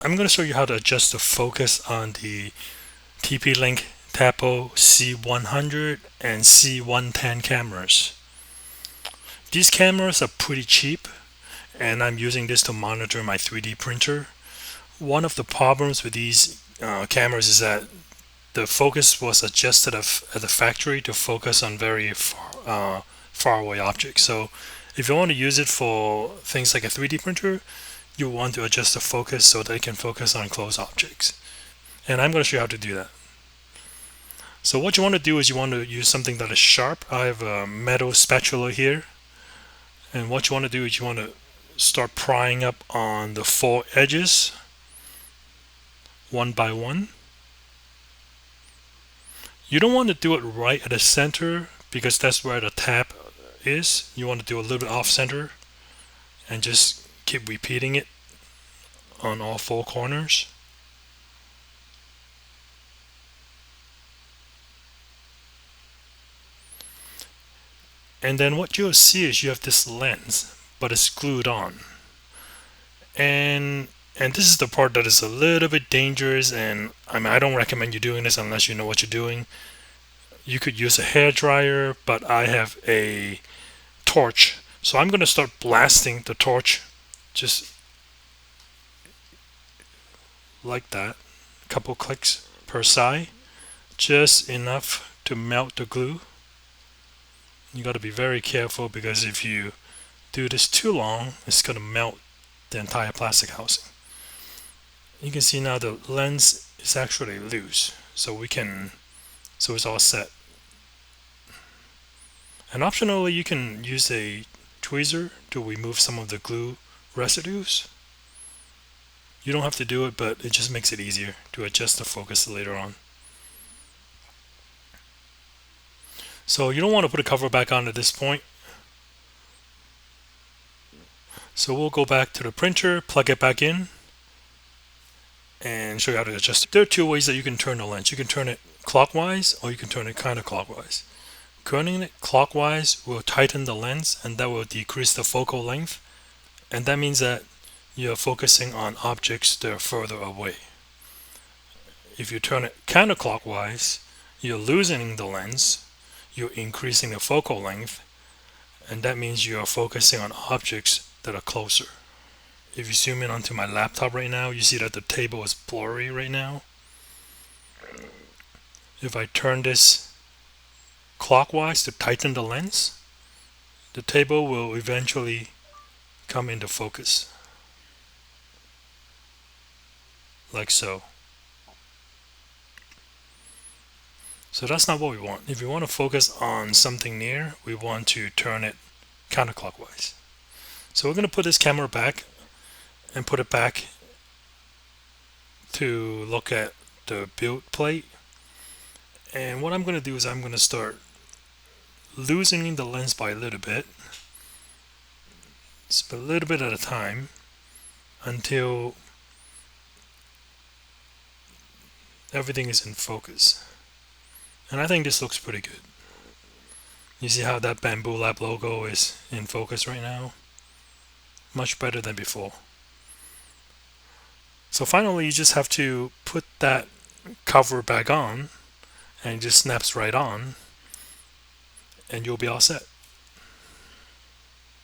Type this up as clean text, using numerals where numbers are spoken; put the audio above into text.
I'm going to show you how to adjust the focus on the TP-Link Tapo C100 and C110 cameras. These cameras are pretty cheap, and I'm using this to monitor my 3D printer. One of the problems with these cameras is that the focus was adjusted at the factory to focus on very far away objects. So if you want to use it for things like a 3D printer, you want to adjust the focus so that it can focus on close objects. And I'm going to show you how to do that. So what you want to do is you want to use something that is sharp. I have a metal spatula here. And what you want to do is you want to start prying up on the 4 edges one by one. You don't want to do it right at the center because that's where the tap is. You want to do a little bit off center and just keep repeating it on all 4 corners. And then what you'll see is you have this lens, but it's glued on. And this is the part that is a little bit dangerous, and I don't recommend you doing this unless you know what you're doing. You could use a hair dryer, but I have a torch. So I'm going to start blasting the torch just like that. A couple clicks per side, just enough to melt the glue. You got to be very careful because if you do this too long, it's going to melt the entire plastic housing. You can see now the lens is actually loose, so it's all set. And optionally, you can use a tweezer to remove some of the glue residues. You don't have to do it, but it just makes it easier to adjust the focus later on. So you don't want to put a cover back on at this point. So we'll go back to the printer, plug it back in, and show you how to adjust it. There are 2 ways that you can turn the lens. You can turn it clockwise or you can turn it counterclockwise. Turning it clockwise will tighten the lens and that will decrease the focal length, and that means that you're focusing on objects that are further away. If you turn it counterclockwise, you're loosening the lens, you're increasing the focal length, and that means you are focusing on objects that are closer. If you zoom in onto my laptop right now, you see that the table is blurry right now. If I turn this clockwise to tighten the lens, the table will eventually come into focus, like so. So that's not what we want. If we want to focus on something near, we want to turn it counterclockwise. So we're going to put this camera back and put it back to look at the build plate. And what I'm going to do is I'm going to start loosening the lens by a little bit, just a little bit at a time, until everything is in focus. And I think this looks pretty good. You see how that Bambu Lab logo is in focus right now? Much better than before. So finally, you just have to put that cover back on, and it just snaps right on, and you'll be all set.